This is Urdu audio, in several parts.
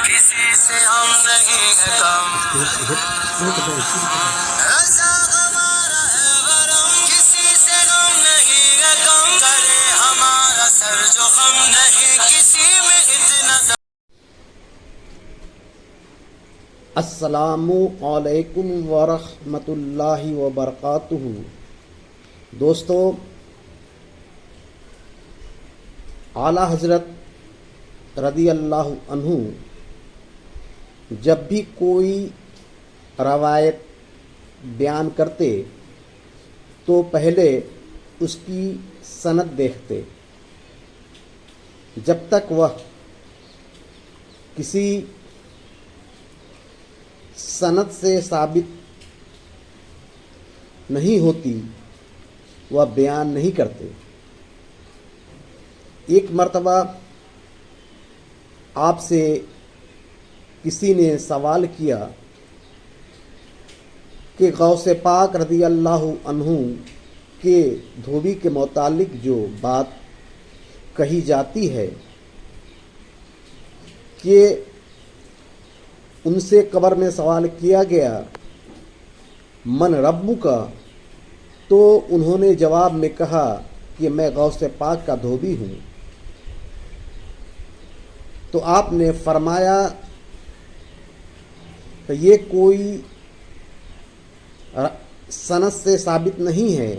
کسی سے ہم نہیں ہے کم، رضا ہمارا ہے غرم، کسی سے غم نہیں ہے کم، کرے ہمارا سر جو غم نہیں کسی میں اتنا دم۔ السلام علیکم ورحمۃ اللہ وبرکاتہ۔ دوستو، اعلیٰ حضرت رضی اللہ عنہ جب بھی کوئی روایت بیان کرتے تو پہلے اس کی سند دیکھتے۔ جب تک وہ کسی سند سے ثابت نہیں ہوتی وہ بیان نہیں کرتے۔ ایک مرتبہ آپ سے کسی نے سوال کیا کہ غوث پاک رضی اللہ عنہ کے دھوبی کے متعلق جو بات کہی جاتی ہے کہ ان سے قبر میں سوال کیا گیا من ربک کا، تو انہوں نے جواب میں کہا کہ میں غوث پاک کا دھوبی ہوں۔ تو آپ نے فرمایا کہ یہ کوئی سند سے ثابت نہیں ہے،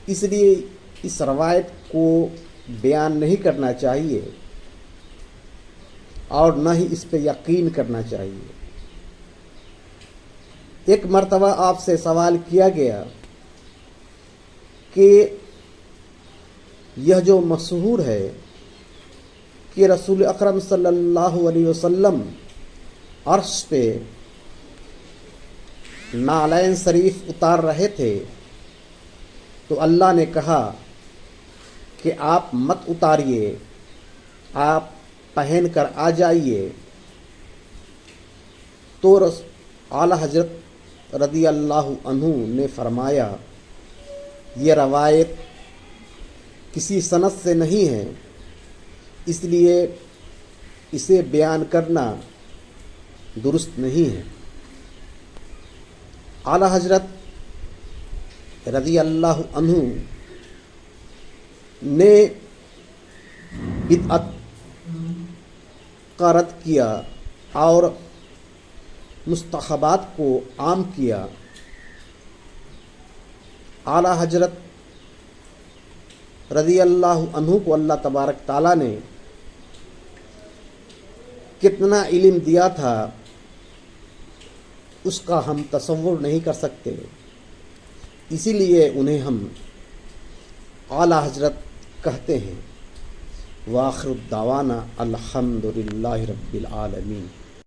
اس لیے اس روایت کو بیان نہیں کرنا چاہیے اور نہ ہی اس پہ یقین کرنا چاہیے۔ ایک مرتبہ آپ سے سوال کیا گیا کہ یہ جو مشہور ہے کہ رسول اکرم صلی اللہ علیہ وسلم عرش پہ نعلین شریف اتار رہے تھے تو اللہ نے کہا کہ آپ مت اتاریے، آپ پہن کر آ جائیے۔ تو اعلیٰ حضرت رضی اللہ عنہ نے فرمایا یہ روایت کسی سند سے نہیں ہے، اس لیے اسے بیان کرنا درست نہیں ہے۔ اعلیٰ حضرت رضی اللہ عنہ نے بدعت کا رد کیا اور مستحبات کو عام کیا۔ اعلیٰ حضرت رضی اللہ عنہ کو اللہ تبارک تعالیٰ نے کتنا علم دیا تھا اس کا ہم تصور نہیں کر سکتے، اسی لیے انہیں ہم اعلیٰ حضرت کہتے ہیں۔ وآخر الدعوانا الحمد للہ رب العالمین۔